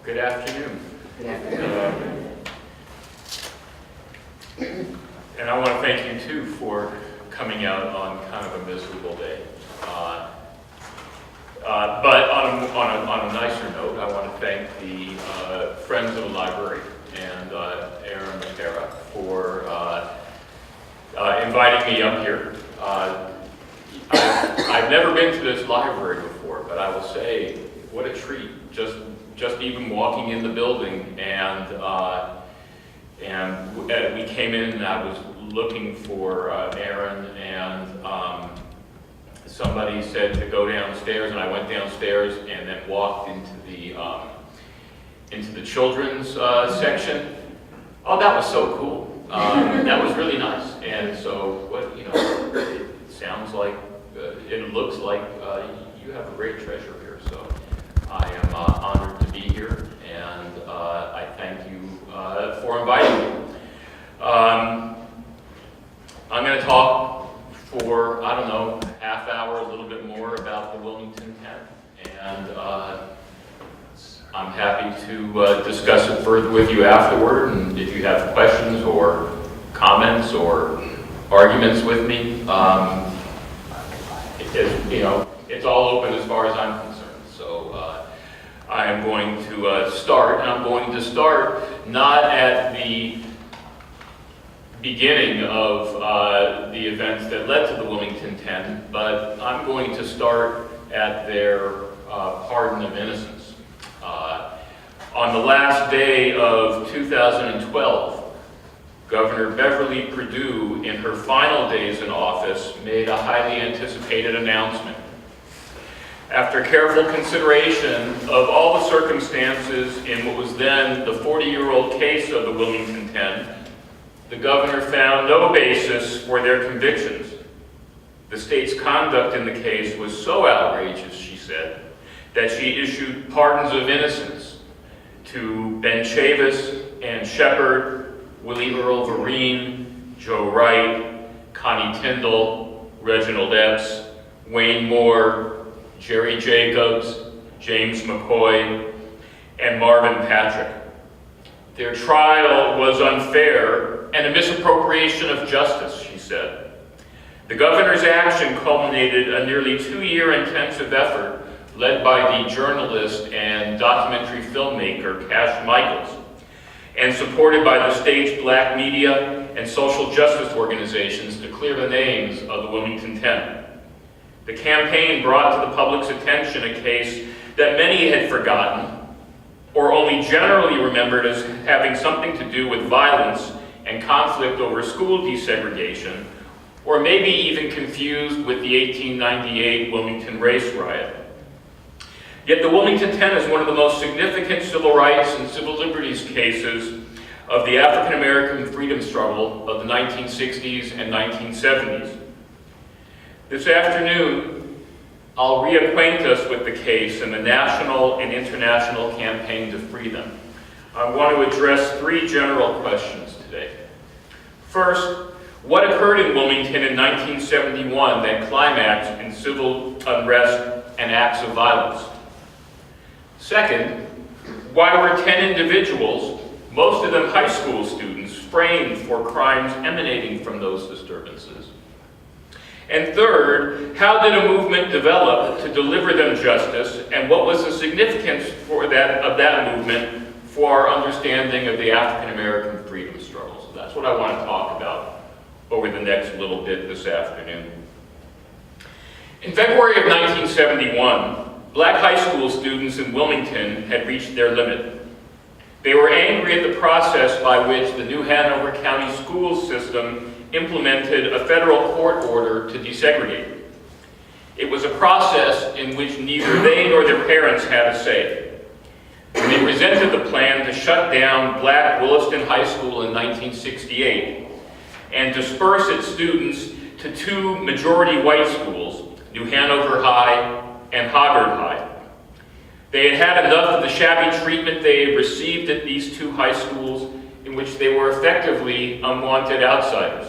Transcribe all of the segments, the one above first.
Good afternoon. Good afternoon. And I want to thank you too for coming out on kind of a miserable day. But on a nicer note, I want to thank the Friends of the Library and Aaron Matera for inviting me up here. I've never been to this library before, but I will say, what a treat. Just even walking in the building, and we came in and I was looking for Aaron, and somebody said to go downstairs, and I went downstairs and then walked into the children's section. Oh, that was so cool. That was really nice. And so, it sounds like, it looks like you have a great treasure here. So I am honored to be here, and I thank you for inviting me. I'm going to talk for, I don't know, a half hour, a little bit more about the Wilmington Ten, and I'm happy to discuss it further with you afterward, and if you have questions or comments or arguments with me, it's all open as far as I'm concerned. So I am going to start, and I'm going to start not at the beginning of the events that led to the Wilmington Ten, but I'm going to start at their pardon of innocence. On the last day of 2012, Governor Beverly Perdue, in her final days in office, made a highly anticipated announcement. After careful consideration of all the circumstances in what was then the 40-year-old case of the Wilmington Ten, the governor found no basis for their convictions. The state's conduct in the case was so outrageous, she said, that she issued pardons of innocence to Ben Chavis, Ann Shepard, Willie Earl Vereen, Joe Wright, Connie Tyndall, Reginald Epps, Wayne Moore, Jerry Jacobs, James McCoy, and Marvin Patrick. Their trial was unfair and a misappropriation of justice, she said. The governor's action culminated a nearly 2-year intensive effort led by the journalist and documentary filmmaker Cash Michaels, and supported by the state's black media and social justice organizations to clear the names of the Wilmington Ten. The campaign brought to the public's attention a case that many had forgotten, or only generally remembered as having something to do with violence and conflict over school desegregation, or maybe even confused with the 1898 Wilmington race riot. Yet the Wilmington Ten is one of the most significant civil rights and civil liberties cases of the African American freedom struggle of the 1960s and 1970s. This afternoon, I'll reacquaint us with the case and the national and international campaign to free them. I want to address 3 general questions today. First, what occurred in Wilmington in 1971 that climaxed in civil unrest and acts of violence? Second, why were 10 individuals, most of them high school students, framed for crimes emanating from those disturbances? And third, how did a movement develop to deliver them justice, and what was the significance of that movement for our understanding of the African American freedom struggle? So that's what I want to talk about over the next little bit this afternoon. In February of 1971, black high school students in Wilmington had reached their limit. They were angry at the process by which the New Hanover County school system implemented a federal court order to desegregate. It was a process in which neither they nor their parents had a say. When they presented the plan to shut down black Williston High School in 1968 and disperse its students to 2 majority white schools, New Hanover High and Hoggard High. They had had enough of the shabby treatment they had received at these 2 high schools, in which they were effectively unwanted outsiders.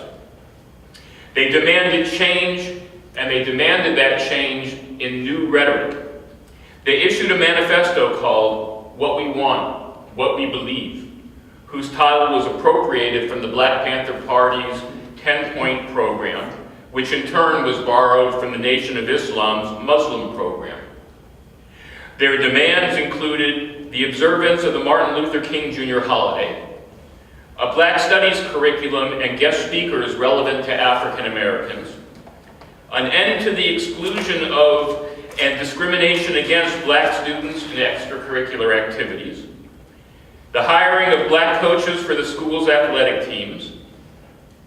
They demanded change, and they demanded that change in new rhetoric. They issued a manifesto called "What We Want, What We Believe, whose title was appropriated from the Black Panther Party's 10-point program, which in turn was borrowed from the Nation of Islam's Muslim program. Their demands included the observance of the Martin Luther King Jr. holiday, a Black Studies curriculum and guest speakers relevant to African Americans, an end to the exclusion of and discrimination against Black students in extracurricular activities, the hiring of Black coaches for the school's athletic teams,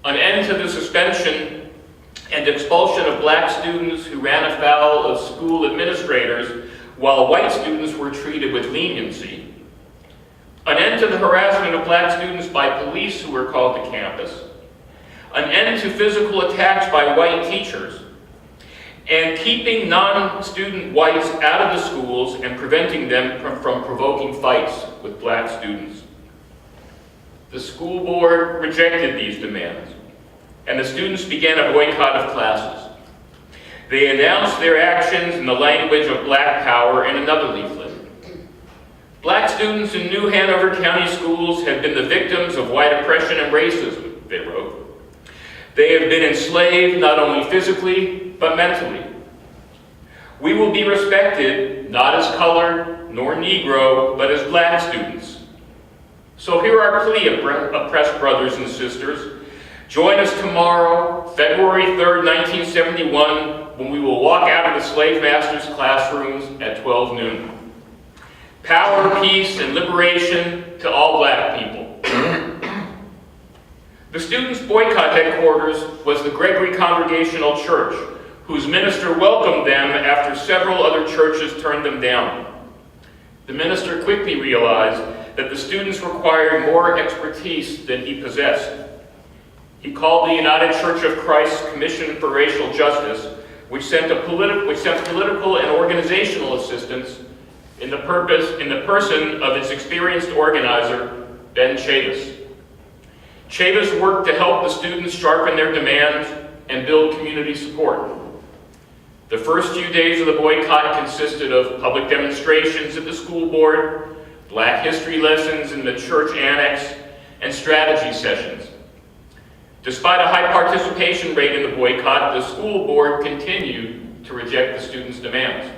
an end to the suspension and expulsion of Black students who ran afoul of school administrators while white students were treated with leniency, an end to the harassment of Black students by police who were called to campus, an end to physical attacks by white teachers, and keeping non-student whites out of the schools and preventing them from provoking fights with Black students. The school board rejected these demands, and the students began a boycott of classes. They announced their actions in the language of Black Power in another leaflet. Black students in New Hanover County schools have been the victims of white oppression and racism, they wrote. They have been enslaved not only physically, but mentally. We will be respected, not as colored nor Negro, but as Black students. So hear our plea, oppressed brothers and sisters. Join us tomorrow, February 3rd, 1971, when we will walk out of the slave masters' classrooms at 12 noon. Power, peace, and liberation to all Black people. The students' boycott headquarters was the Gregory Congregational Church, whose minister welcomed them after several other churches turned them down. The minister quickly realized that the students required more expertise than he possessed. He called the United Church of Christ's Commission for Racial Justice, which sent political and organizational assistance in the person of its experienced organizer, Ben Chavis. Chavis worked to help the students sharpen their demands and build community support. The first few days of the boycott consisted of public demonstrations at the school board, Black history lessons in the church annex, and strategy sessions. Despite a high participation rate in the boycott, the school board continued to reject the students' demands.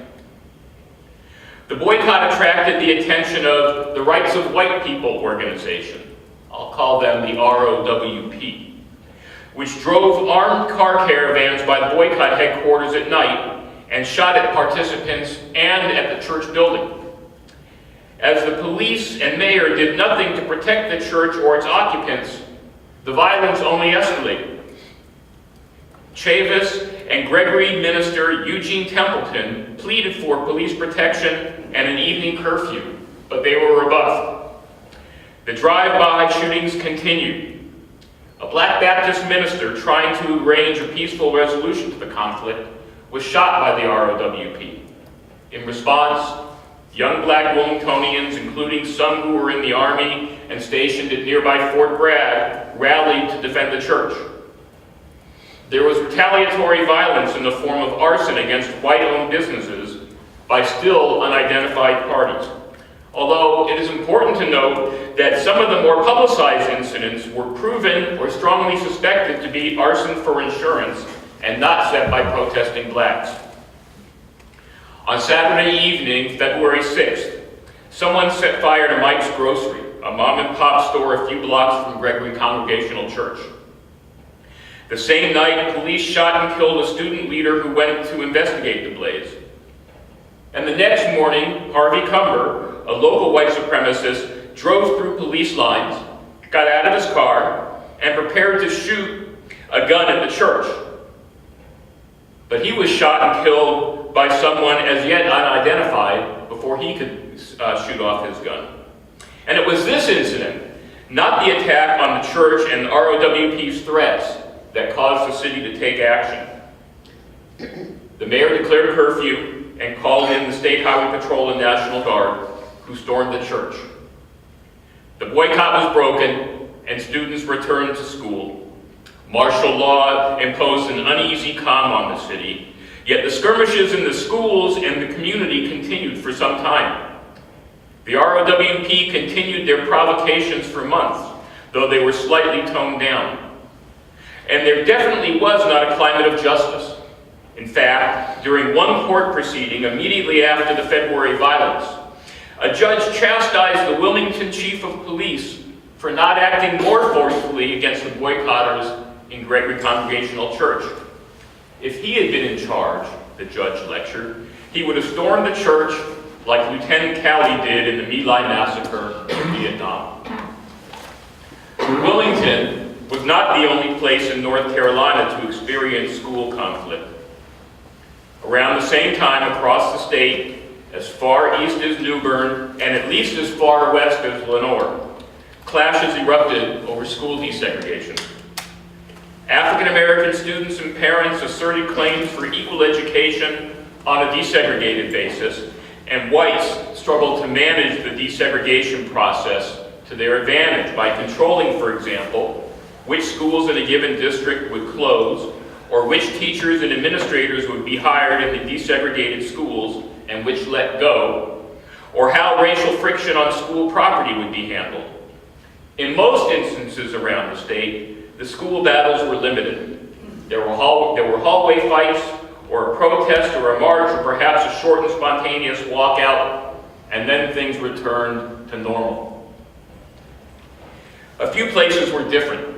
The boycott attracted the attention of the Rights of White People organization, I'll call them the ROWP, which drove armed car caravans by the boycott headquarters at night and shot at participants and at the church building. As the police and mayor did nothing to protect the church or its occupants, the violence only escalated. Chavis and Gregory minister Eugene Templeton pleaded for police protection and an evening curfew, but they were rebuffed. The drive-by shootings continued. A Black Baptist minister trying to arrange a peaceful resolution to the conflict was shot by the ROWP. In response, young Black Wilmingtonians, including some who were in the Army and stationed at nearby Fort Bragg, rallied to defend the church. There was retaliatory violence in the form of arson against white-owned businesses by still unidentified parties. Although it is important to note that some of the more publicized incidents were proven or strongly suspected to be arson for insurance and not set by protesting Blacks. On Saturday evening, February 6th, someone set fire to Mike's Grocery, a mom-and-pop store a few blocks from Gregory Congregational Church. The same night, police shot and killed a student leader who went to investigate the blaze. And the next morning, Harvey Cumber, a local white supremacist, drove through police lines, got out of his car, and prepared to shoot a gun at the church. But he was shot and killed by someone as yet unidentified before he could shoot off his gun. And it was this incident, not the attack on the church and ROWP's threats, that caused the city to take action. The mayor declared a curfew and called in the State Highway Patrol and National Guard, who stormed the church. The boycott was broken, and students returned to school. Martial law imposed an uneasy calm on the city, yet the skirmishes in the schools and the community continued for some time. The ROWP continued their provocations for months, though they were slightly toned down. And there definitely was not a climate of justice. In fact, during one court proceeding immediately after the February violence, a judge chastised the Wilmington chief of police for not acting more forcefully against the boycotters in Gregory Congregational Church. If he had been in charge, the judge lectured, he would have stormed the church like Lieutenant Calley did in the My Lai massacre in Vietnam. Wilmington was not the only place in North Carolina to experience school conflict. Around the same time across the state, as far east as New Bern and at least as far west as Lenoir, clashes erupted over school desegregation. African American students and parents asserted claims for equal education on a desegregated basis, and whites struggled to manage the desegregation process to their advantage by controlling, for example, which schools in a given district would close, or which teachers and administrators would be hired in the desegregated schools and which let go, or how racial friction on school property would be handled. In most instances around the state, the school battles were limited. There were hallway fights, or a protest, or a march, or perhaps a short and spontaneous walkout, and then things returned to normal. A few places were different.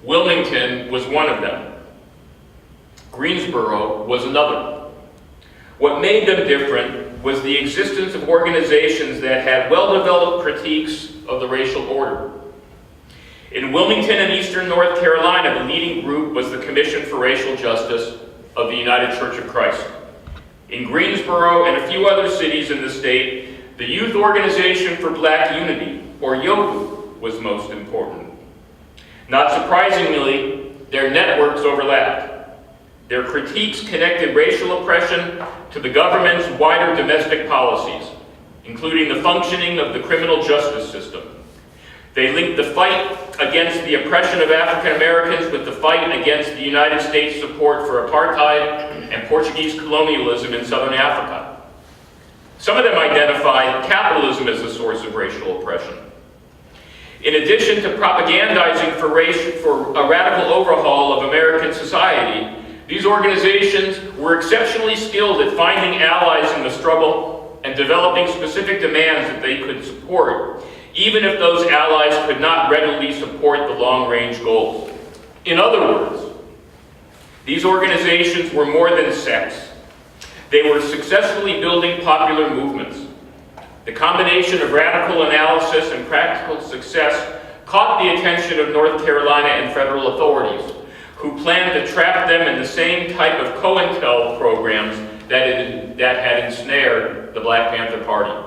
Wilmington was one of them. Greensboro was another. What made them different was the existence of organizations that had well-developed critiques of the racial order. In Wilmington and Eastern North Carolina, the leading group was the Commission for Racial Justice of the United Church of Christ. In Greensboro and a few other cities in the state, the Youth Organization for Black Unity, or YOBU, was most important. Not surprisingly, their networks overlapped. Their critiques connected racial oppression to the government's wider domestic policies, including the functioning of the criminal justice system. They linked the fight against the oppression of African Americans with the fight against the United States' support for apartheid and Portuguese colonialism in Southern Africa. Some of them identified capitalism as the source of racial oppression. In addition to propagandizing for a radical overhaul of American society, these organizations were exceptionally skilled at finding allies in the struggle and developing specific demands that they could support, even if those allies could not readily support the long-range goals. In other words, these organizations were more than sects. They were successfully building popular movements. The combination of radical analysis and practical success caught the attention of North Carolina and federal authorities, who planned to trap them in the same type of COINTEL programs that had ensnared the Black Panther Party.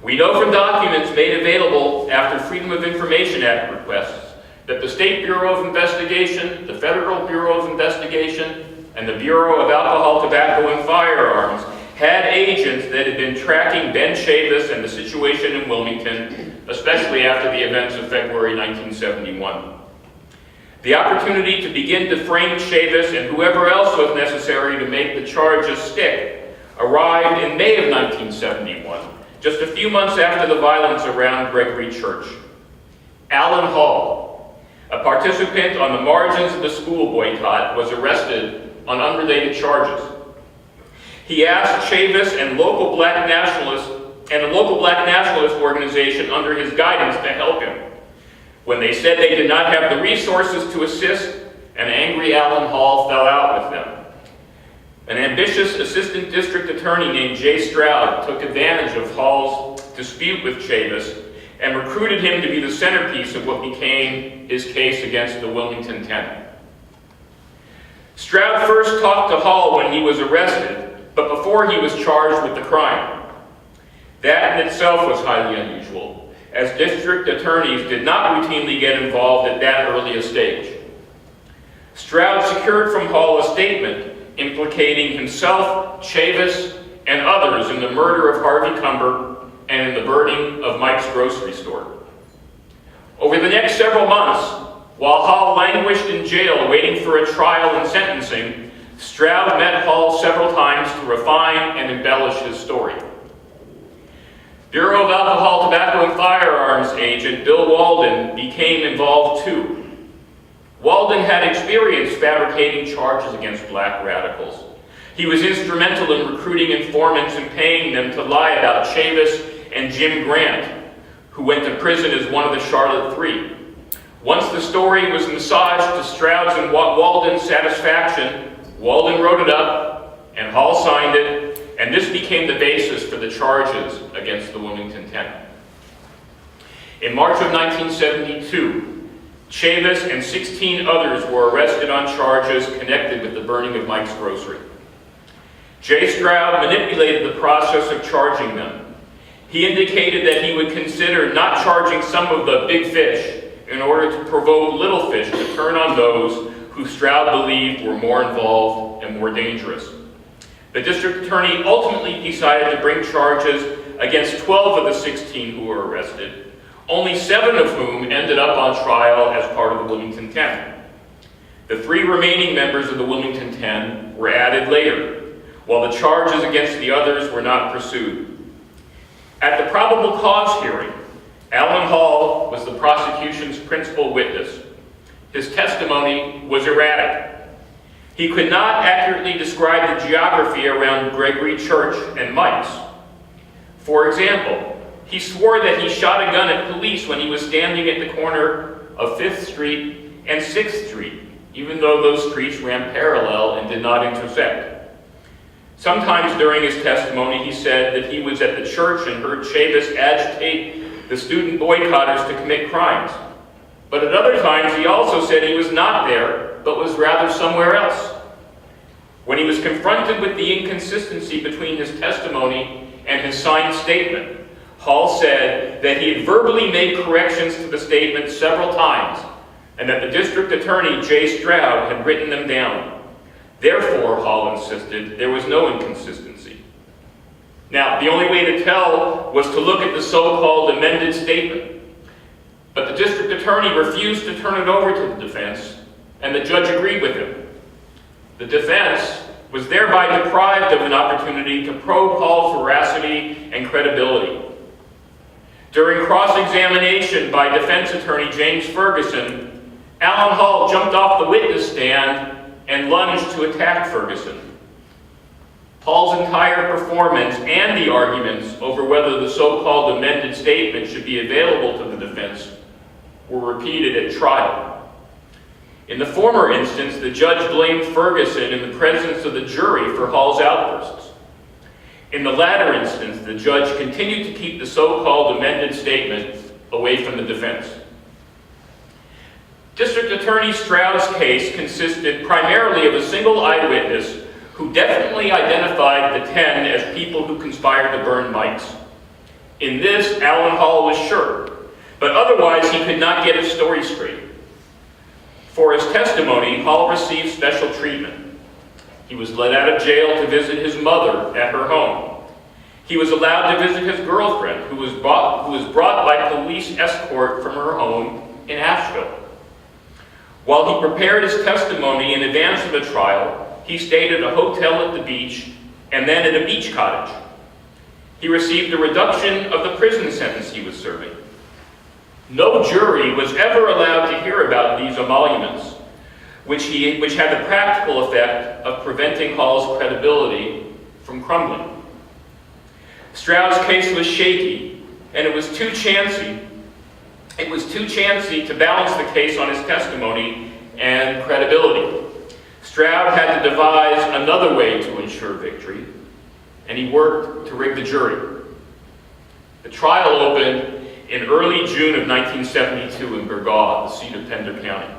We know from documents made available after Freedom of Information Act requests that the State Bureau of Investigation, the Federal Bureau of Investigation, and the Bureau of Alcohol, Tobacco, and Firearms had agents that had been tracking Ben Chavis and the situation in Wilmington, especially after the events of February 1971. The opportunity to begin to frame Chavis and whoever else was necessary to make the charges stick arrived in May of 1971, just a few months after the violence around Gregory Church. Alan Hall, a participant on the margins of the school boycott, was arrested on unrelated charges. He asked Chavis and a local black nationalist organization under his guidance to help him. When they said they did not have the resources to assist, an angry Alan Hall fell out with them. An ambitious assistant district attorney named Jay Stroud took advantage of Hall's dispute with Chavis and recruited him to be the centerpiece of what became his case against the Wilmington Ten. Stroud first talked to Hall when he was arrested, but before he was charged with the crime. That in itself was highly unusual, as district attorneys did not routinely get involved at that early a stage. Stroud secured from Hall a statement implicating himself, Chavis, and others in the murder of Harvey Cumber and in the burning of Mike's grocery store. Over the next several months, while Hall languished in jail waiting for a trial and sentencing, Stroud met Hall several times to refine and embellish his story. Bureau of Alcohol, Tobacco, and Firearms agent Bill Walden became involved too. Walden had experience fabricating charges against black radicals. He was instrumental in recruiting informants and paying them to lie about Chavis and Jim Grant, who went to prison as one of the Charlotte Three. Once the story was massaged to Stroud's and Walden's satisfaction, Walden wrote it up and Hall signed it, and this became the basis for the charges against the Wilmington Ten. In March of 1972, Chavis and 16 others were arrested on charges connected with the burning of Mike's Grocery. J. Stroud manipulated the process of charging them. He indicated that he would consider not charging some of the big fish in order to provoke little fish to turn on those who Stroud believed were more involved and more dangerous. The district attorney ultimately decided to bring charges against 12 of the 16 who were arrested, only 7 of whom ended up on trial as part of the Wilmington Ten. The 3 remaining members of the Wilmington Ten were added later, while the charges against the others were not pursued. At the probable cause hearing, Alan Hall was the prosecution's principal witness. His testimony was erratic. He could not accurately describe the geography around Gregory Church and Mike's. For example, he swore that he shot a gun at police when he was standing at the corner of 5th Street and 6th Street, even though those streets ran parallel and did not intersect. Sometimes during his testimony, he said that he was at the church and heard Chavis agitate the student boycotters to commit crimes. But at other times, he also said he was not there, but was rather somewhere else. When he was confronted with the inconsistency between his testimony and his signed statement, Hall said that he had verbally made corrections to the statement several times, and that the district attorney, J. Stroud, had written them down. Therefore, Hall insisted, there was no inconsistency. Now, the only way to tell was to look at the so-called amended statement. But the district attorney refused to turn it over to the defense, and the judge agreed with him. The defense was thereby deprived of an opportunity to probe Hall's veracity and credibility. During cross-examination by defense attorney James Ferguson, Alan Hall jumped off the witness stand and lunged to attack Ferguson. Hall's entire performance and the arguments over whether the so-called amended statement should be available to the defense were repeated at trial. In the former instance, the judge blamed Ferguson in the presence of the jury for Hall's outbursts. In the latter instance, the judge continued to keep the so-called amended statement away from the defense. District Attorney Stroud's case consisted primarily of a single eyewitness who definitely identified the 10 as people who conspired to burn Mike's. In this, Alan Hall was sure, but otherwise he could not get his story straight. For his testimony, Hall received special treatment. He was let out of jail to visit his mother at her home. He was allowed to visit his girlfriend, who was brought by police escort from her home in Asheville. While he prepared his testimony in advance of the trial, he stayed at a hotel at the beach and then at a beach cottage. He received a reduction of the prison sentence he was serving. No jury was ever allowed to hear about these emoluments, which had the practical effect of preventing Hall's credibility from crumbling. Stroud's case was shaky, and it was too chancy to balance the case on his testimony and credibility. Stroud had to devise another way to ensure victory, and he worked to rig the jury. The trial opened in early June of 1972 in Burgaw, the seat of Pender County.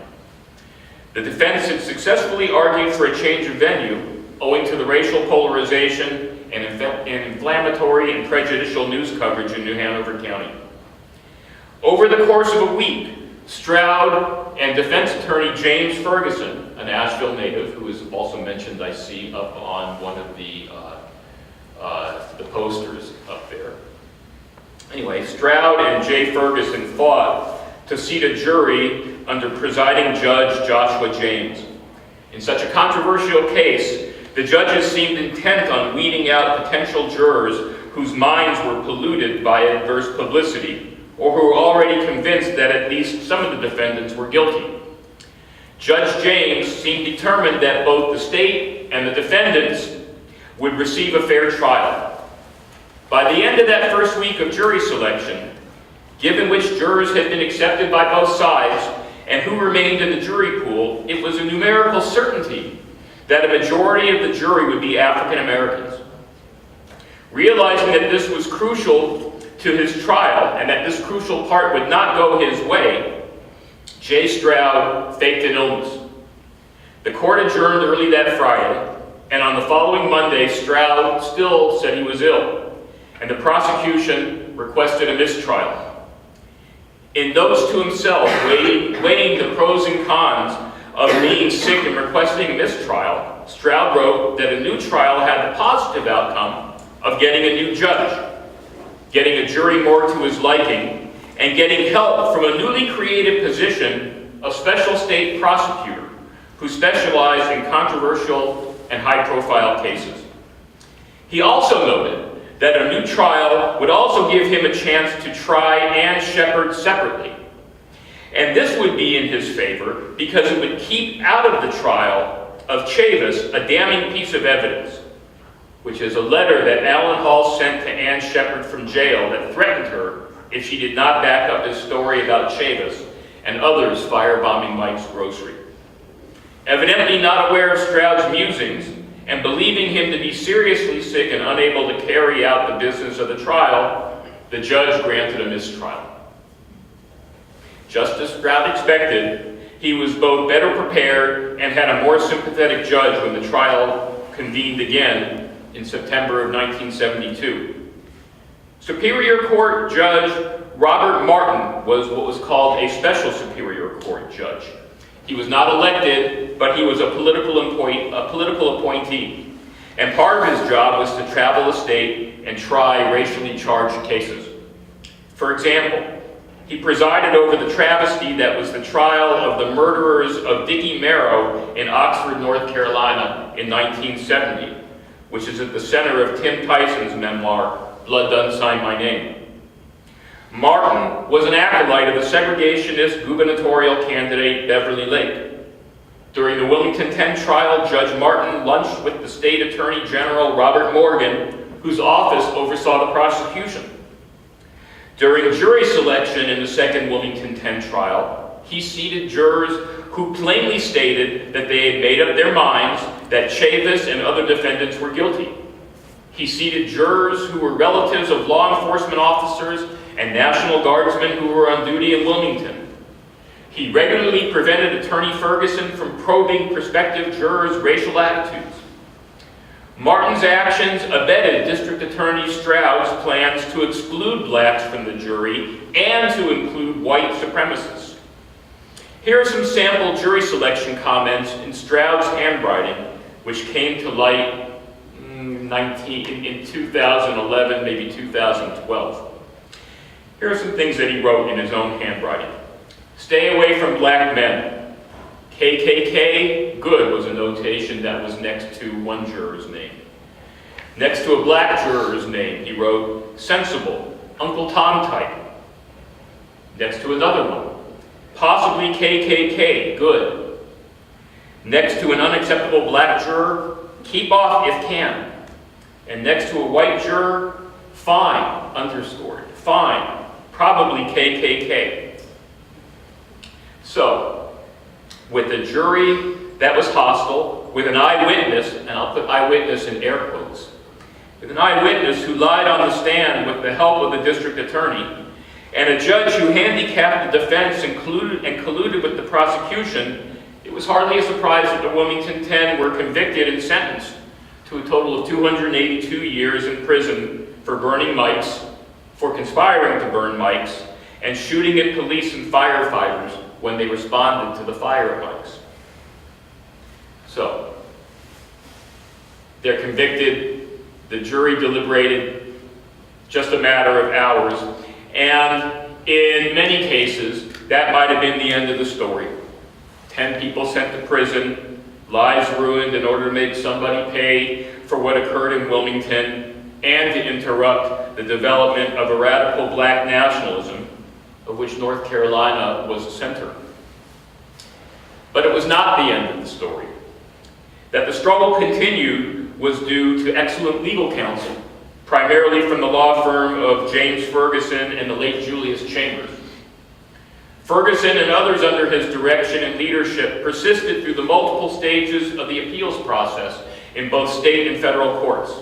The defense had successfully argued for a change of venue owing to the racial polarization and inflammatory and prejudicial news coverage in New Hanover County. Over the course of a week, Stroud and defense attorney James Ferguson, an Asheville native who is also mentioned, I see, up on one of the posters up there. Anyway, Stroud and Jay Ferguson fought to seat a jury under presiding judge Joshua James. In such a controversial case, the judges seemed intent on weeding out potential jurors whose minds were polluted wounded by adverse publicity, or who were already convinced that at least some of the defendants were guilty. Judge James seemed determined that both the state and the defendants would receive a fair trial. By the end of that first week of jury selection, given which jurors had been accepted by both sides and who remained in the jury pool, it was a numerical certainty that a majority of the jury would be African Americans. Realizing that this was crucial to his trial and that this crucial part would not go his way, J. Stroud faked an illness. The court adjourned early that Friday, and on the following Monday, Stroud still said he was ill, and the prosecution requested a mistrial. In notes to himself, weighing the pros and cons of being sick and requesting a mistrial, Stroud wrote that a new trial had the positive outcome of getting a new judge, getting a jury more to his liking, and getting help from a newly created position of special state prosecutor who specialized in controversial and high-profile cases. He also noted that a new trial would also give him a chance to try Ann Shepard separately. And this would be in his favor because it would keep out of the trial of Chavis a damning piece of evidence, which is a letter that Alan Hall sent to Ann Shepard from jail that threatened her if she did not back up his story about Chavis and others firebombing Mike's grocery. Evidently not aware of Stroud's musings and believing him to be seriously sick and unable to carry out the business of the trial, the judge granted a mistrial. Just as Stroud expected, he was both better prepared and had a more sympathetic judge when the trial convened again in September of 1972. Superior Court Judge Robert Martin was what was called a special Superior Court judge. He was not elected, but he was a political appointee. And part of his job was to travel the state and try racially charged cases. For example, he presided over the travesty that was the trial of the murderers of Dickie Merrow in Oxford, North Carolina in 1970, which is at the center of Tim Tyson's memoir, Blood Done Sign My Name. Martin was an acolyte of the segregationist gubernatorial candidate Beverly Lake. During the Wilmington Ten trial, Judge Martin lunched with the state attorney general Robert Morgan, whose office oversaw the prosecution. During jury selection in the second Wilmington Ten trial, he seated jurors who plainly stated that they had made up their minds that Chavis and other defendants were guilty. He seated jurors who were relatives of law enforcement officers and National Guardsmen who were on duty in Wilmington. He regularly prevented Attorney Ferguson from probing prospective jurors' racial attitudes. Martin's actions abetted District Attorney Stroud's plans to exclude blacks from the jury and to include white supremacists. Here are some sample jury selection comments in Stroud's handwriting, which came to light in 2011, maybe 2012. Here are some things that he wrote in his own handwriting. Stay away from black men. KKK, good, was a notation that was next to one juror's name. Next to a black juror's name, he wrote, sensible, Uncle Tom type. Next to another one, possibly KKK, good. Next to an unacceptable black juror, keep off if can. And next to a white juror, fine, underscored, fine, probably KKK. So, with a jury that was hostile, with an eyewitness, and I'll put eyewitness in air quotes, with an eyewitness who lied on the stand with the help of the district attorney, and a judge who handicapped the defense and colluded with the prosecution, it was hardly a surprise that the Wilmington Ten were convicted and sentenced to a total of 282 years in prison for burning mics, for conspiring to burn mics, and shooting at police and firefighters when they responded to the fire mics. So, they're convicted, the jury deliberated just a matter of hours, and in many cases, that might have been the end of the story. 10 people sent to prison, lives ruined in order to make somebody pay for what occurred in Wilmington, and to interrupt the development of a radical black nationalism, of which North Carolina was a center. But it was not the end of the story. That the struggle continued was due to excellent legal counsel, primarily from the law firm of James Ferguson and the late Julius Chambers. Ferguson and others under his direction and leadership persisted through the multiple stages of the appeals process in both state and federal courts.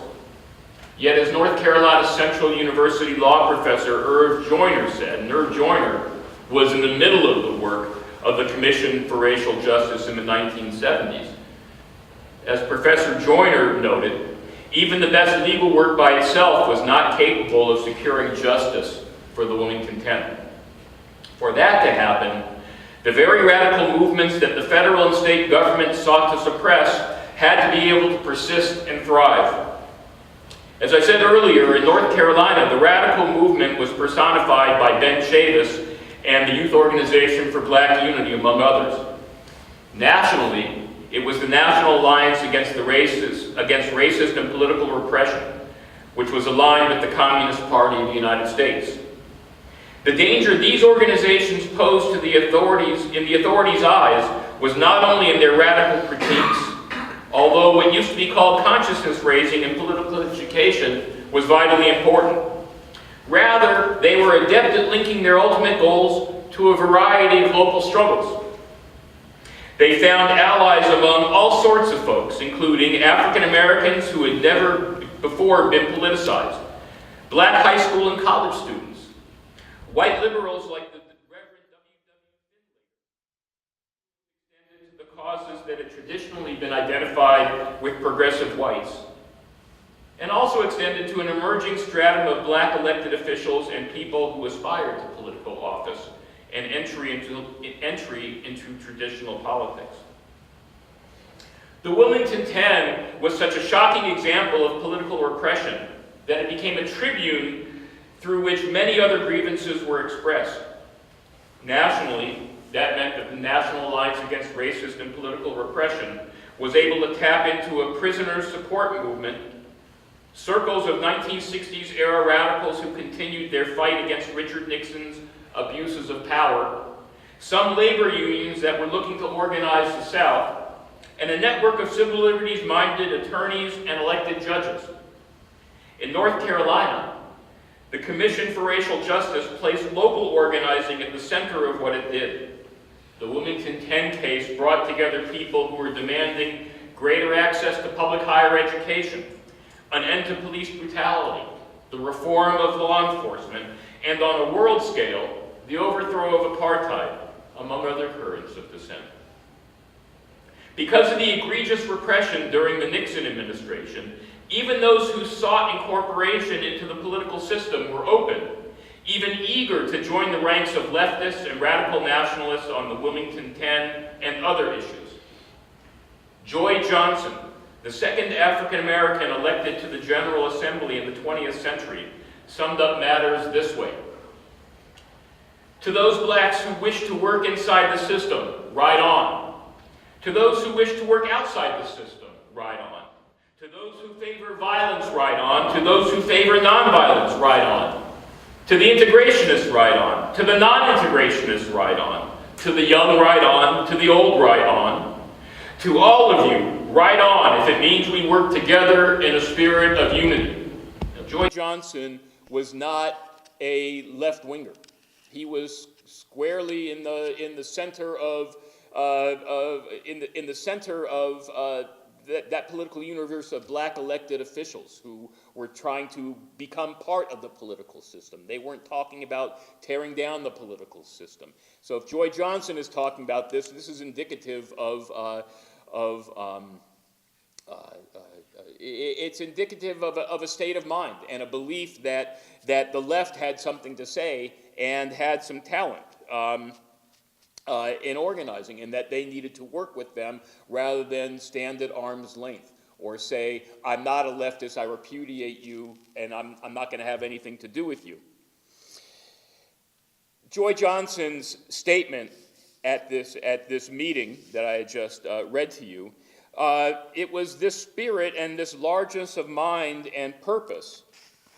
Yet, as North Carolina Central University law professor Irv Joyner said, and Irv Joyner was in the middle of the work of the Commission for Racial Justice in the 1970s. As Professor Joyner noted, even the best legal work by itself was not capable of securing justice for the Wilmington Ten. For that to happen, the very radical movements that the federal and state government sought to suppress had to be able to persist and thrive. As I said earlier, in North Carolina, the radical movement was personified by Ben Chavis and the Youth Organization for Black Unity, among others. Nationally, it was the National Alliance against Racist and Political Repression, which was aligned with the Communist Party of the United States. The danger these organizations posed to the authorities, in the authorities' eyes, was not only in their radical critiques, although what used to be called consciousness raising and political education was vitally important. Rather, they were adept at linking their ultimate goals to a variety of local struggles. They found allies among all sorts of folks, including African Americans who had never before been politicized, black high school and college students, white liberals like the Reverend W. extended to the causes that had traditionally been identified with progressive whites, and also extended to an emerging stratum of black elected officials and people who aspired to political office and entry into traditional politics. The Wilmington Ten was such a shocking example of political repression that it became a tribune through which many other grievances were expressed. Nationally, that meant that the National Alliance Against Racist and Political Repression was able to tap into a prisoner support movement, circles of 1960s era radicals who continued their fight against Richard Nixon's abuses of power, some labor unions that were looking to organize the South, and a network of civil liberties-minded attorneys and elected judges. In North Carolina, the Commission for Racial Justice placed local organizing at the center of what it did. The Wilmington Ten case brought together people who were demanding greater access to public higher education, an end to police brutality, the reform of law enforcement, and on a world scale, the overthrow of apartheid, among other currents of dissent. Because of the egregious repression during the Nixon administration, even those who sought incorporation into the political system were open, even eager to join the ranks of leftists and radical nationalists on the Wilmington Ten and other issues. Joy Johnson, the second African American elected to the General Assembly in the 20th century, summed up matters this way. To those blacks who wish to work inside the system, ride on. To those who wish to work outside the system, ride on. To those who favor violence, ride on. To those who favor nonviolence, ride on. To the integrationists, ride on. To the non-integrationists, ride on. To the young, ride on. To the old, ride on. To all of you, ride on if it means we work together in a spirit of unity. Now, Joy Johnson was not a left-winger. He was squarely in the center of that political universe of black elected officials who were trying to become part of the political system. They weren't talking about tearing down the political system. So if Joy Johnson is talking about this, this is indicative it's indicative of a state of mind and a belief that the left had something to say and had some talent in organizing, and that they needed to work with them rather than stand at arm's length or say, I'm not a leftist, I repudiate you, and I'm not going to have anything to do with you. Joy Johnson's statement at this meeting that I had just read to you, it was this spirit and this largeness of mind and purpose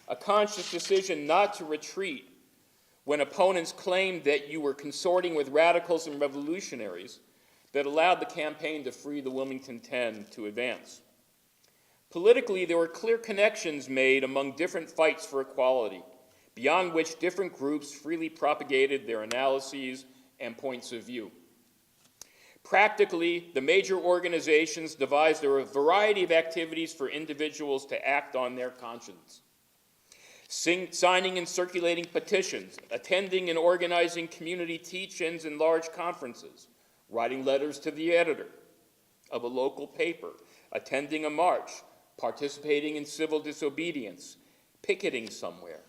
a conscious decision not to retreat when opponents claimed that you were consorting with radicals and revolutionaries that allowed the campaign to free the Wilmington Ten to advance. Politically, there were clear connections made among different fights for equality, beyond which different groups freely propagated their analyses and points of view. Practically, the major organizations devised a variety of activities for individuals to act on their conscience. Signing and circulating petitions, attending and organizing community teach-ins and large conferences, writing letters to the editor of a local paper, attending a march, participating in civil disobedience, picketing somewhere,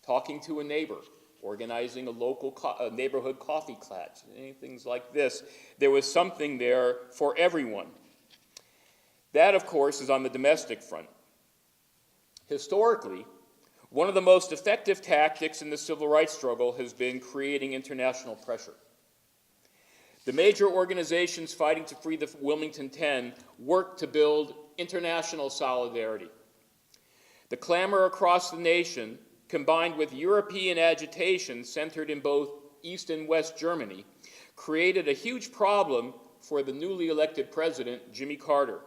talking to a neighbor, organizing a local neighborhood coffee clutch, things like this. There was something there for everyone. That, of course, is on the domestic front. Historically, one of the most effective tactics in the civil rights struggle has been creating international pressure. The major organizations fighting to free the Wilmington Ten worked to build international solidarity. The clamor across the nation, combined with European agitation centered in both East and West Germany, created a huge problem for the newly elected president, Jimmy Carter,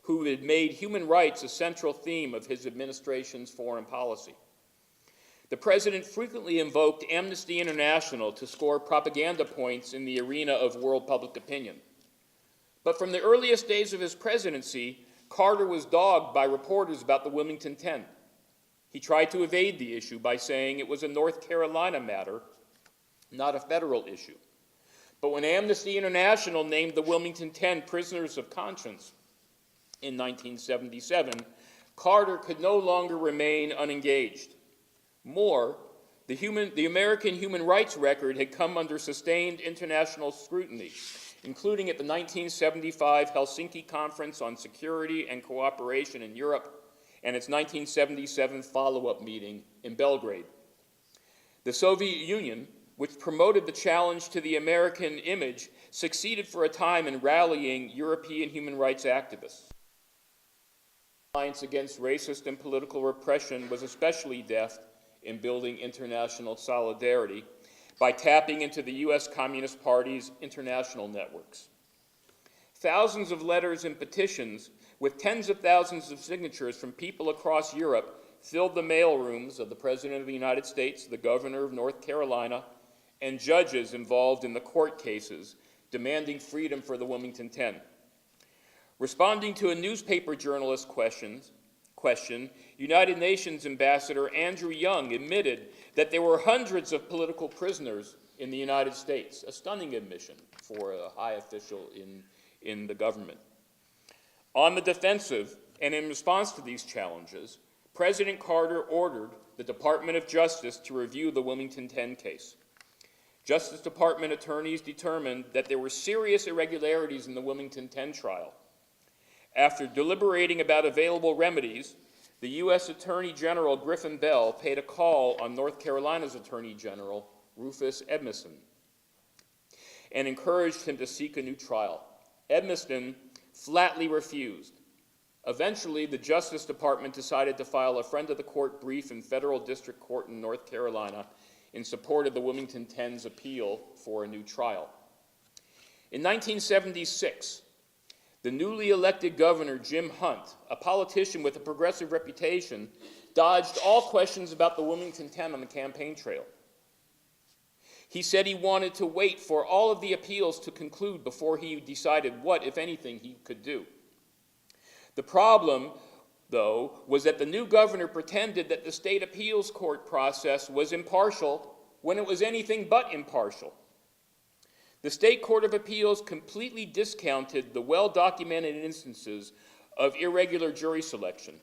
who had made human rights a central theme of his administration's foreign policy. The president frequently invoked Amnesty International to score propaganda points in the arena of world public opinion. But from the earliest days of his presidency, Carter was dogged by reporters about the Wilmington Ten. He tried to evade the issue by saying it was a North Carolina matter, not a federal issue. But when Amnesty International named the Wilmington Ten prisoners of conscience in 1977, Carter could no longer remain unengaged. More, the American human rights record had come under sustained international scrutiny, including at the 1975 Helsinki Conference on Security and Cooperation in Europe and its 1977 follow-up meeting in Belgrade. The Soviet Union, which promoted the challenge to the American image, succeeded for a time in rallying European human rights activists. The alliance against racist and political repression was especially deft in building international solidarity by tapping into the U.S. Communist Party's international networks. Thousands of letters and petitions with tens of thousands of signatures from people across Europe filled the mailrooms of the President of the United States, the Governor of North Carolina, and judges involved in the court cases demanding freedom for the Wilmington Ten. Responding to a newspaper journalist's question, United Nations Ambassador Andrew Young admitted that there were hundreds of political prisoners in the United States, a stunning admission for a high official in the government. On the defensive, and in response to these challenges, President Carter ordered the Department of Justice to review the Wilmington Ten case. Justice Department attorneys determined that there were serious irregularities in the Wilmington Ten trial. After deliberating about available remedies, the U.S. Attorney General Griffin Bell paid a call on North Carolina's Attorney General Rufus Edmisten and encouraged him to seek a new trial. Edmisten flatly refused. Eventually, the Justice Department decided to file a friend of the court brief in federal district court in North Carolina in support of the Wilmington Ten's appeal for a new trial. In 1976, the newly elected governor, Jim Hunt, a politician with a progressive reputation, dodged all questions about the Wilmington Ten on the campaign trail. He said he wanted to wait for all of the appeals to conclude before he decided what, if anything, he could do. The problem, though, was that the new governor pretended that the state appeals court process was impartial when it was anything but impartial. The State Court of Appeals completely discounted the well-documented instances of irregular jury selection.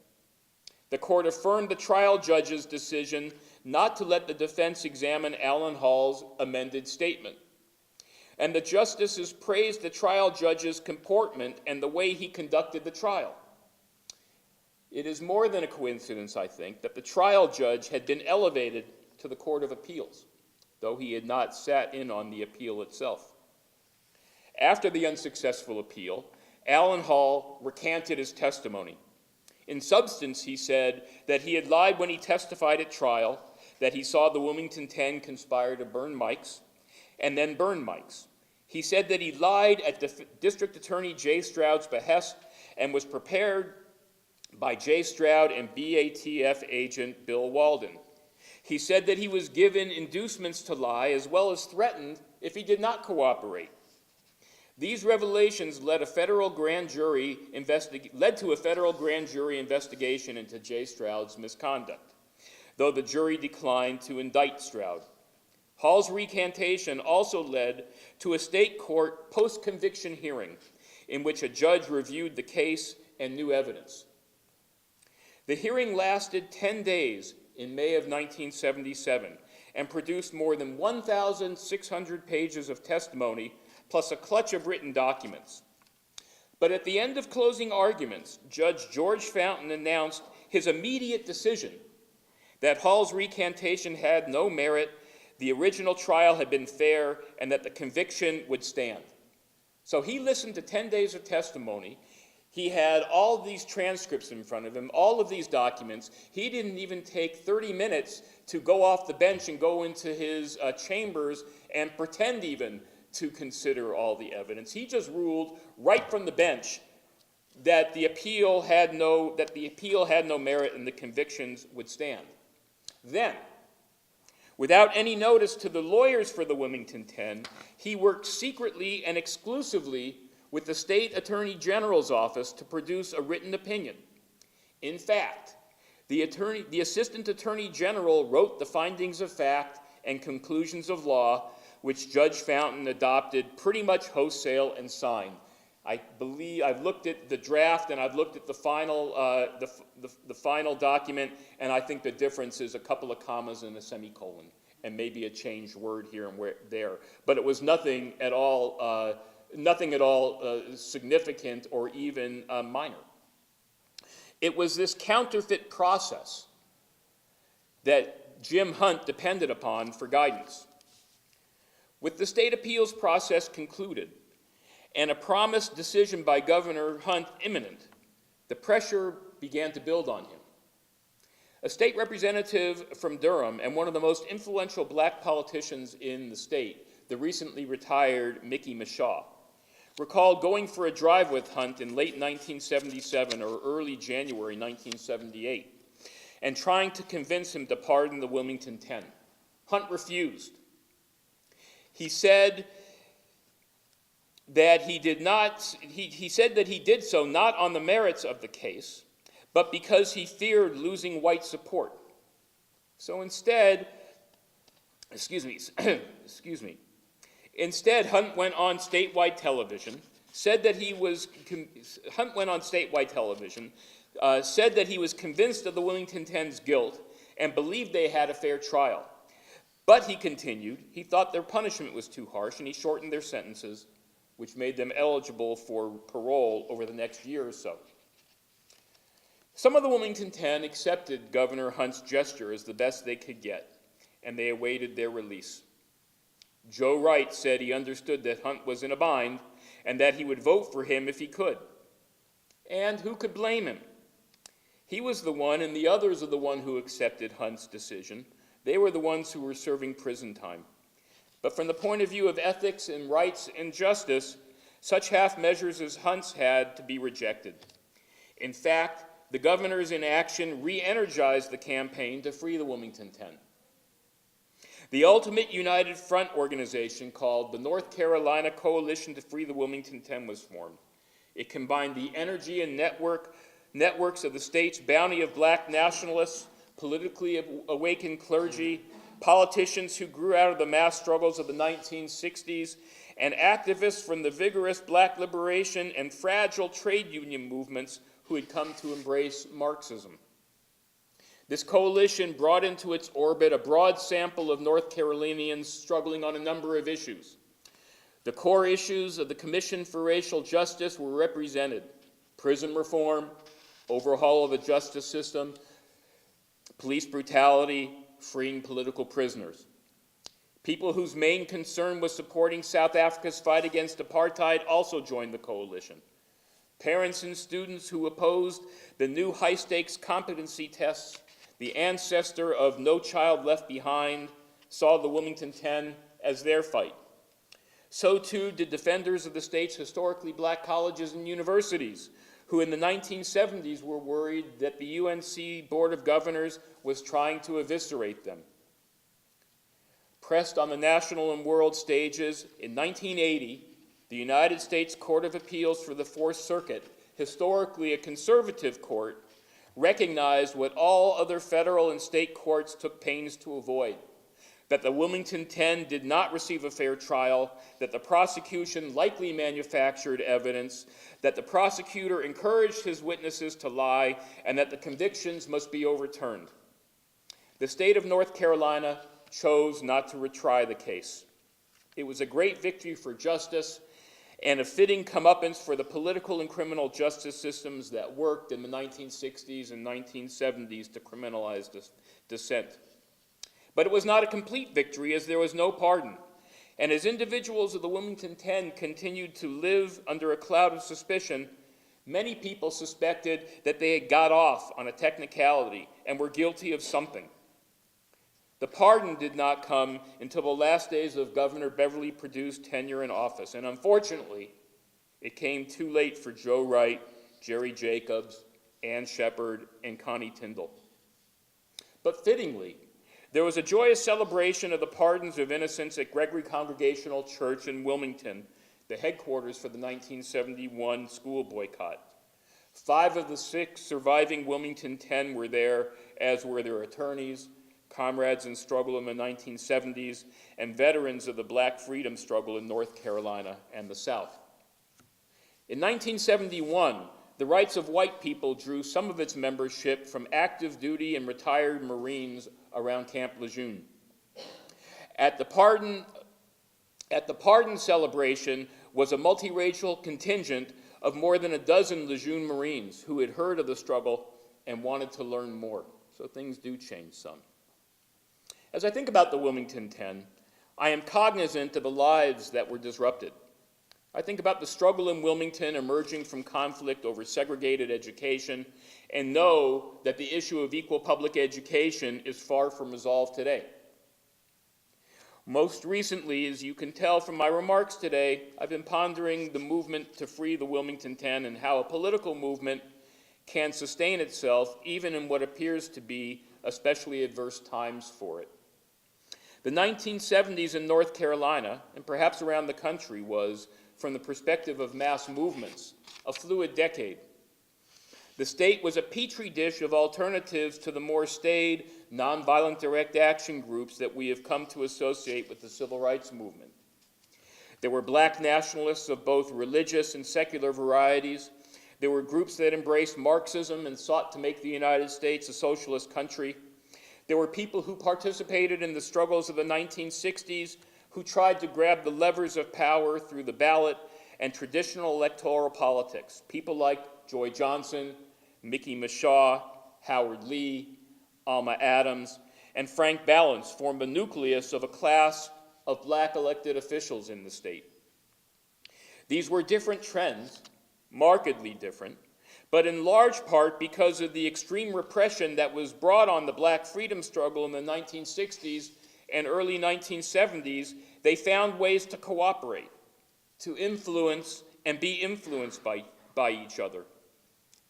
The court affirmed the trial judge's decision not to let the defense examine Alan Hall's amended statement. And the justices praised the trial judge's comportment and the way he conducted the trial. It is more than a coincidence, I think, that the trial judge had been elevated to the Court of Appeals, though he had not sat in on the appeal itself. After the unsuccessful appeal, Alan Hall recanted his testimony. In substance, he said that he had lied when he testified at trial, that he saw the Wilmington Ten conspire to burn mics, and then burn mics. He said that he lied at District Attorney Jay Stroud's behest and was prepared by Jay Stroud and BATF agent Bill Walden. He said that he was given inducements to lie as well as threatened if he did not cooperate. These revelations led to a federal grand jury investigation into Jay Stroud's misconduct, though the jury declined to indict Stroud. Hall's recantation also led to a state court post-conviction hearing in which a judge reviewed the case and new evidence. The hearing lasted 10 days in May of 1977 and produced more than 1,600 pages of testimony plus a clutch of written documents. But at the end of closing arguments, Judge George Fountain announced his immediate decision that Hall's recantation had no merit, the original trial had been fair, and that the conviction would stand. So he listened to 10 days of testimony. He had all these transcripts in front of him, all of these documents. He didn't even take 30 minutes to go off the bench and go into his chambers and pretend even to consider all the evidence. He just ruled right from the bench that the appeal had no merit and the convictions would stand. Then, without any notice to the lawyers for the Wilmington Ten, he worked secretly and exclusively with the state attorney general's office to produce a written opinion. In fact, the assistant attorney general wrote the findings of fact and conclusions of law, which Judge Fountain adopted pretty much wholesale and signed. I believe I've looked at the draft and I've looked at the final document, and I think the difference is a couple of commas and a semicolon, and maybe a changed word here and there. But it was nothing at all significant or even minor. It was this counterfeit process that Jim Hunt depended upon for guidance. With the state appeals process concluded and a promised decision by Governor Hunt imminent, the pressure began to build on him. A state representative from Durham and one of the most influential black politicians in the state, the recently retired Mickey Mishaw, recalled going for a drive with Hunt in late 1977 or early January 1978 and trying to convince him to pardon the Wilmington Ten. Hunt refused. He said that he did so not on the merits of the case, but because he feared losing white support. So instead, Instead, Hunt went on statewide television, said that he was convinced of the Wilmington Ten's guilt and believed they had a fair trial. But, he continued, he thought their punishment was too harsh and he shortened their sentences, which made them eligible for parole over the next year or so. Some of the Wilmington Ten accepted Governor Hunt's gesture as the best they could get, and they awaited their release. Joe Wright said he understood that Hunt was in a bind and that he would vote for him if he could. And who could blame him? He was the one, and the others are the one who accepted Hunt's decision. They were the ones who were serving prison time. But from the point of view of ethics and rights and justice, such half measures as Hunt's had to be rejected. In fact, the governor's inaction re-energized the campaign to free the Wilmington Ten. The ultimate united front organization called the North Carolina Coalition to Free the Wilmington Ten was formed. It combined the energy and networks of the state's bounty of black nationalists, politically awakened clergy, politicians who grew out of the mass struggles of the 1960s, and activists from the vigorous black liberation and fragile trade union movements who had come to embrace Marxism. This coalition brought into its orbit a broad sample of North Carolinians struggling on a number of issues. The core issues of the Commission for Racial Justice were represented: prison reform, overhaul of the justice system, police brutality, freeing political prisoners. People whose main concern was supporting South Africa's fight against apartheid also joined the coalition. Parents and students who opposed the new high-stakes competency tests, the ancestor of No Child Left Behind, saw the Wilmington Ten as their fight. So too did defenders of the state's historically black colleges and universities, who in the 1970s were worried that the UNC Board of Governors was trying to eviscerate them. Pressed on the national and world stages, in 1980, the United States Court of Appeals for the Fourth Circuit, historically a conservative court, recognized what all other federal and state courts took pains to avoid, that the Wilmington Ten did not receive a fair trial, that the prosecution likely manufactured evidence, that the prosecutor encouraged his witnesses to lie, and that the convictions must be overturned. The state of North Carolina chose not to retry the case. It was a great victory for justice and a fitting comeuppance for the political and criminal justice systems that worked in the 1960s and 1970s to criminalize dissent. But it was not a complete victory, as there was no pardon. And as individuals of the Wilmington Ten continued to live under a cloud of suspicion, many people suspected that they had got off on a technicality and were guilty of something. The pardon did not come until the last days of Governor Beverly Perdue's tenure in office, and unfortunately, it came too late for Joe Wright, Jerry Jacobs, Ann Shepard, and Connie Tyndall. But fittingly, there was a joyous celebration of the pardons of innocents at Gregory Congregational Church in Wilmington, the headquarters for the 1971 school boycott. 5 of the 6 surviving Wilmington Ten were there, as were their attorneys, comrades in struggle in the 1970s, and veterans of the Black freedom struggle in North Carolina and the South. In 1971, the rights of white people drew some of its membership from active duty and retired Marines around Camp Lejeune. At the pardon celebration was a multiracial contingent of more than a dozen Lejeune Marines who had heard of the struggle and wanted to learn more. So things do change some. As I think about the Wilmington Ten, I am cognizant of the lives that were disrupted. I think about the struggle in Wilmington emerging from conflict over segregated education and know that the issue of equal public education is far from resolved today. Most recently, as you can tell from my remarks today, I've been pondering the movement to free the Wilmington Ten and how a political movement can sustain itself even in what appears to be especially adverse times for it. The 1970s in North Carolina, and perhaps around the country, was, from the perspective of mass movements, a fluid decade. The state was a petri dish of alternatives to the more staid, nonviolent direct action groups that we have come to associate with the civil rights movement. There were black nationalists of both religious and secular varieties. There were groups that embraced Marxism and sought to make the United States a socialist country. There were people who participated in the struggles of the 1960s who tried to grab the levers of power through the ballot and traditional electoral politics. People like Joy Johnson, Mickey Mishaw, Howard Lee, Alma Adams, and Frank Balance formed the nucleus of a class of black elected officials in the state. These were different trends, markedly different, but in large part because of the extreme repression that was brought on the black freedom struggle in the 1960s and early 1970s, they found ways to cooperate, to influence and be influenced by each other.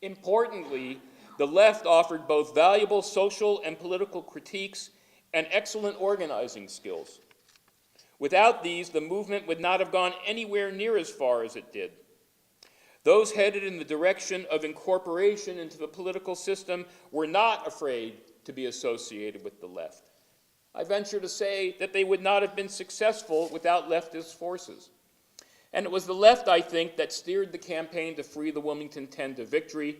Importantly, the left offered both valuable social and political critiques and excellent organizing skills. Without these, the movement would not have gone anywhere near as far as it did. Those headed in the direction of incorporation into the political system were not afraid to be associated with the left. I venture to say that they would not have been successful without leftist forces. And it was the left, I think, that steered the campaign to free the Wilmington Ten to victory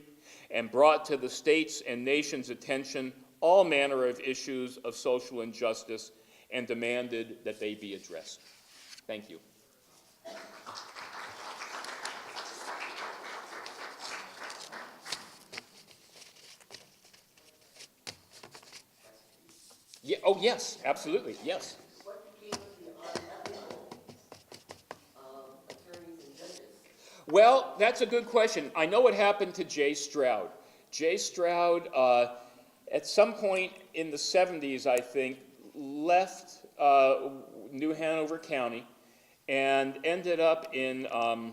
and brought to the state's and nation's attention all manner of issues of social injustice and demanded that they be addressed. Thank you. Yeah, oh, yes, absolutely, yes. What became of the unethical attorneys and judges? Well, that's a good question. I know what happened to Jay Stroud. Jay Stroud, at some point in the 70s, I think, left New Hanover County and ended up in, I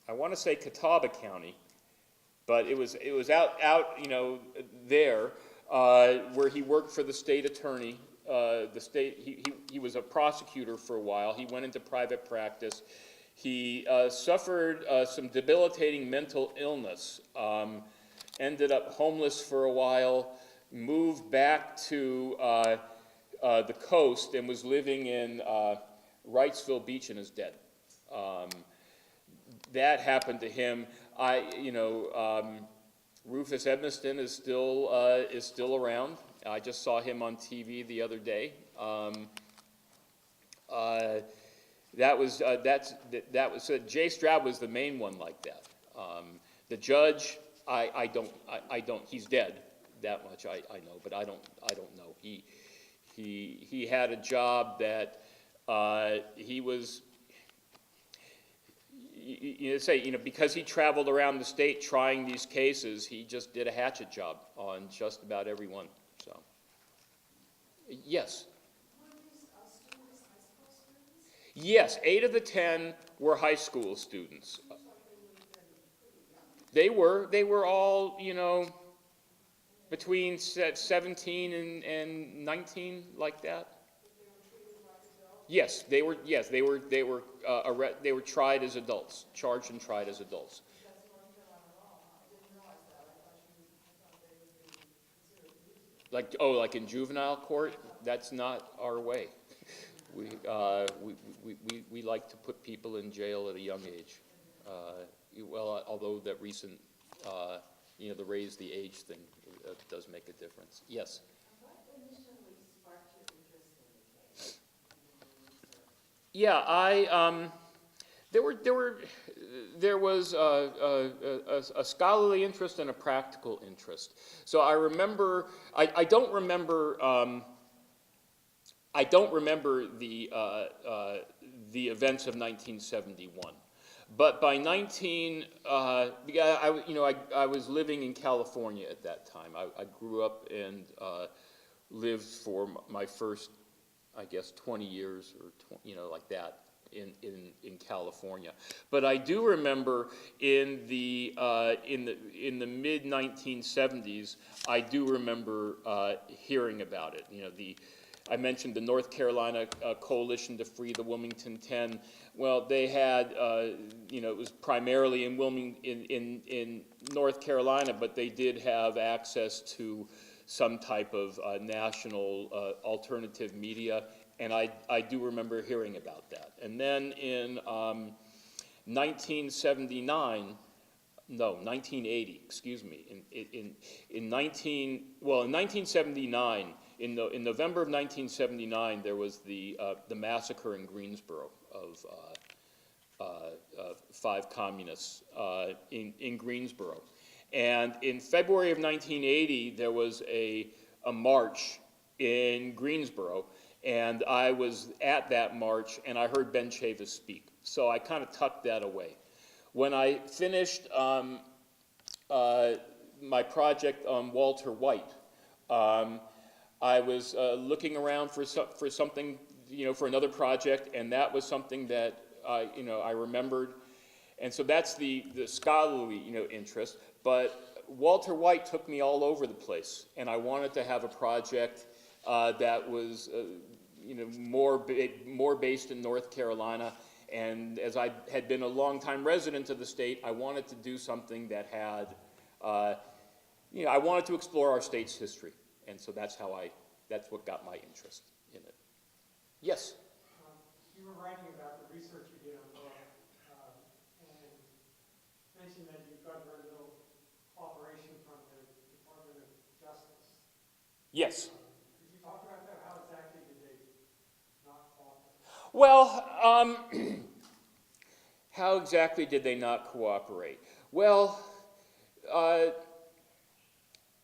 want to say Catawba County, but it was out you know, there, where he worked for the state attorney. He was a prosecutor for a while. He went into private practice. He suffered some debilitating mental illness, ended up homeless for a while, moved back to the coast and was living in Wrightsville Beach and is dead. That happened to him. Rufus Edmiston is still around. I just saw him on TV the other day. Jay Stroud was the main one like that. The judge, I don't. He's dead. That much I know, but I don't know. He had a job that he was. Because he traveled around the state trying these cases, he just did a hatchet job on just about every one. So, yes. Were these students high school students? Yes, 8 of the 10 were high school students. They were all, between 17 and 19, like that. Yes, they were tried as adults, charged and tried as adults. Like in juvenile court, that's not our way. We like to put people in jail at a young age. Although that recent, the raise the age thing does make a difference. Yes. What initially sparked your interest in the case? Yeah, there was a scholarly interest and a practical interest. So I remember, I don't remember the events of 1971, but by I was living in California at that time. I grew up and lived for my first, I guess, 20 years or like that in California. But I do remember in the mid 1970s, I do remember hearing about it. I mentioned the North Carolina Coalition to Free the Wilmington Ten. Well, they had it was primarily in North Carolina, but they did have access to some type of national alternative media, and I do remember hearing about that. And then in 1980, excuse me, in 1979, in November of 1979, there was the massacre in Greensboro of 5 communists in Greensboro. And in February of 1980, there was a march in Greensboro, and I was at that march, and I heard Ben Chavis speak. So I kind of tucked that away. When I finished my project on Walter White, I was looking around for something, for another project, and that was something that I remembered. And so that's the scholarly, interest. But Walter White took me all over the place, and I wanted to have a project that was, more based in North Carolina. And as I had been a longtime resident of the state, I wanted to do something that had, I wanted to explore our state's history, and so that's what got my interest in it. Yes. You were writing about the research you did on Logan, and mentioned that you've got very little cooperation from the Department of Justice. Yes. Could you talk about that? How exactly did they not cooperate? Well, how exactly did they not cooperate? Well,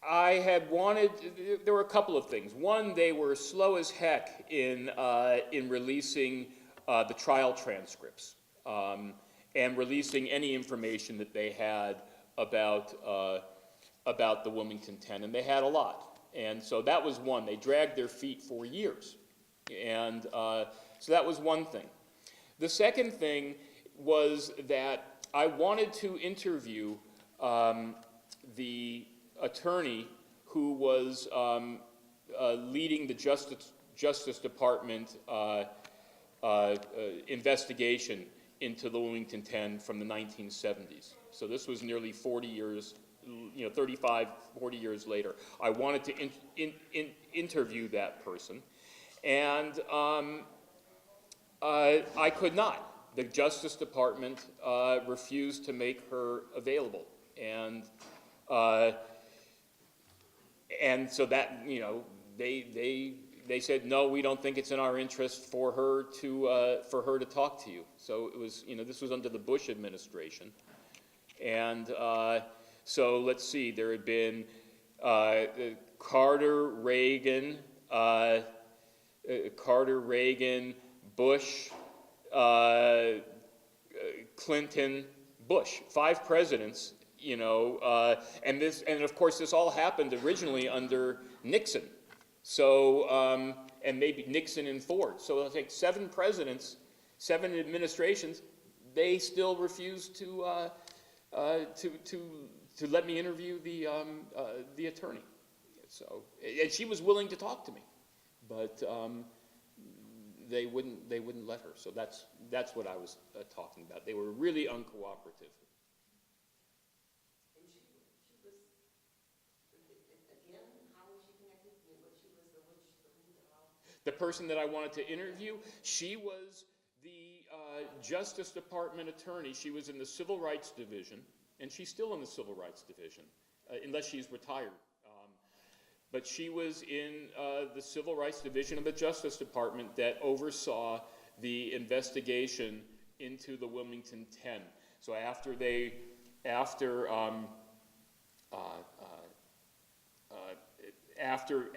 I had wanted, there were a couple of things. One, they were slow as heck in releasing the trial transcripts. and releasing any information that they had about the Wilmington Ten, and they had a lot. And so that was one. They dragged their feet for years. And so that was one thing. The second thing was that I wanted to interview the attorney who was leading the Justice Department investigation into the Wilmington Ten from the 1970s. So this was nearly 40 years, 35, 40 years later. I wanted to interview that person, and I could not. The Justice Department refused to make her available, and so that, they said, no, we don't think it's in our interest for her to talk to you. So it was, this was under the Bush administration. And so let's see, there had been Carter, Reagan, Bush, Clinton, Bush, 5 presidents, and of course this all happened originally under Nixon. So, and maybe Nixon and Ford. So it'll take 7 presidents, 7 administrations. They still refused to let me interview the attorney. So, and she was willing to talk to me, but they wouldn't let her. So that's what I was talking about. They were really uncooperative. The person that I wanted to interview, she was the Justice Department attorney. She was in the Civil Rights Division, and she's still in the Civil Rights Division, unless she's retired. But she was in the Civil Rights Division of the Justice Department that oversaw the investigation into the Wilmington Ten. So after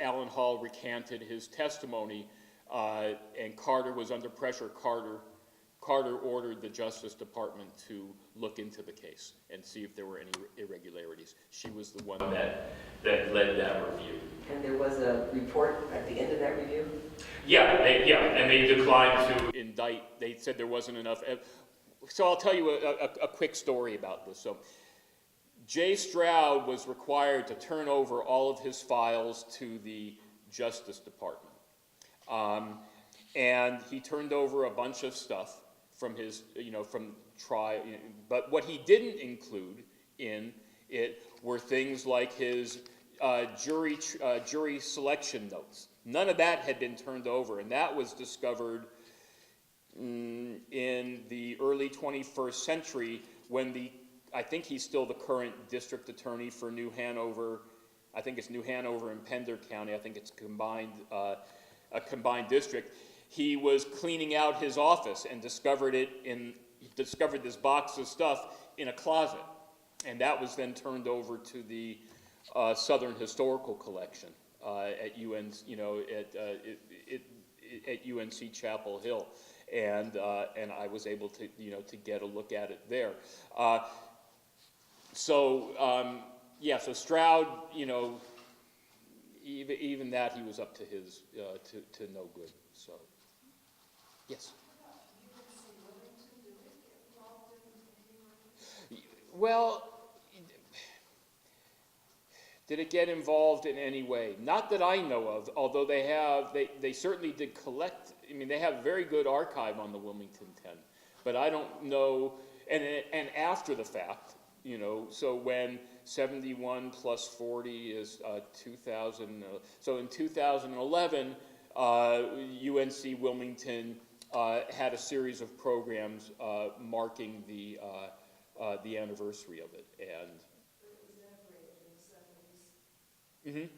Alan Hall recanted his testimony and Carter was under pressure, Carter ordered the Justice Department to look into the case and see if there were any irregularities. She was the one that led that review. And there was a report at the end of that review? And they declined to indict. They said there wasn't enough. So I'll tell you a quick story about this. So Jay Stroud was required to turn over all of his files to the Justice Department. And he turned over a bunch of stuff from his, from trial. But what he didn't include in it were things like his jury selection notes. None of that had been turned over, and that was discovered in the early 21st century when I think he's still the current district attorney for New Hanover. I think it's New Hanover and Pender County. I think it's a combined district. He was cleaning out his office and discovered this box of stuff in a closet, and that was then turned over to the Southern Historical Collection at UNC Chapel Hill, and I was able to to get a look at it there. So Stroud, even that he was up to his to no good. So yes. Well, did it get involved in any way? Not that I know of, although they certainly did collect. I mean, they have very good archive on the Wilmington Ten, but I don't know, and after the fact, so when 71 plus 40 is 2000, so in 2011, UNC Wilmington had a series of programs marking the anniversary of it, and It was integrated in the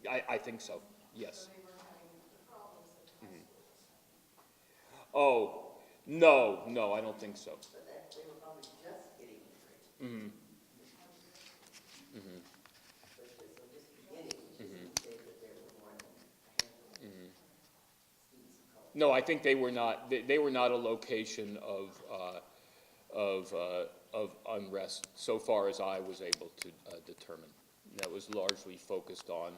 70s. I think so. Yes. So they were having the problems that high school was having. Oh no, I don't think so. So that they were probably just getting integrated. So just beginning, you shouldn't say that there were more than a handful of students of color. No, I think they were not. They were not a location of unrest, so far as I was able to determine. That was largely focused on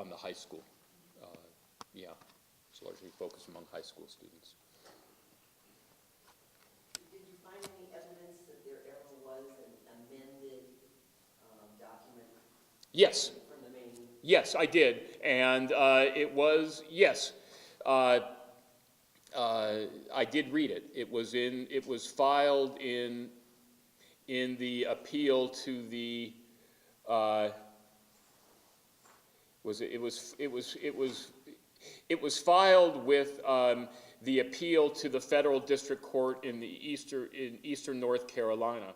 the high school. Yeah, it's largely focused among high school students. Did you find any evidence that there ever was an amended document? Yes. From the main? Yes, I did, and it was, yes. I did read it. It was filed in the appeal to the, it was filed with the appeal to the Federal District Court in eastern North Carolina.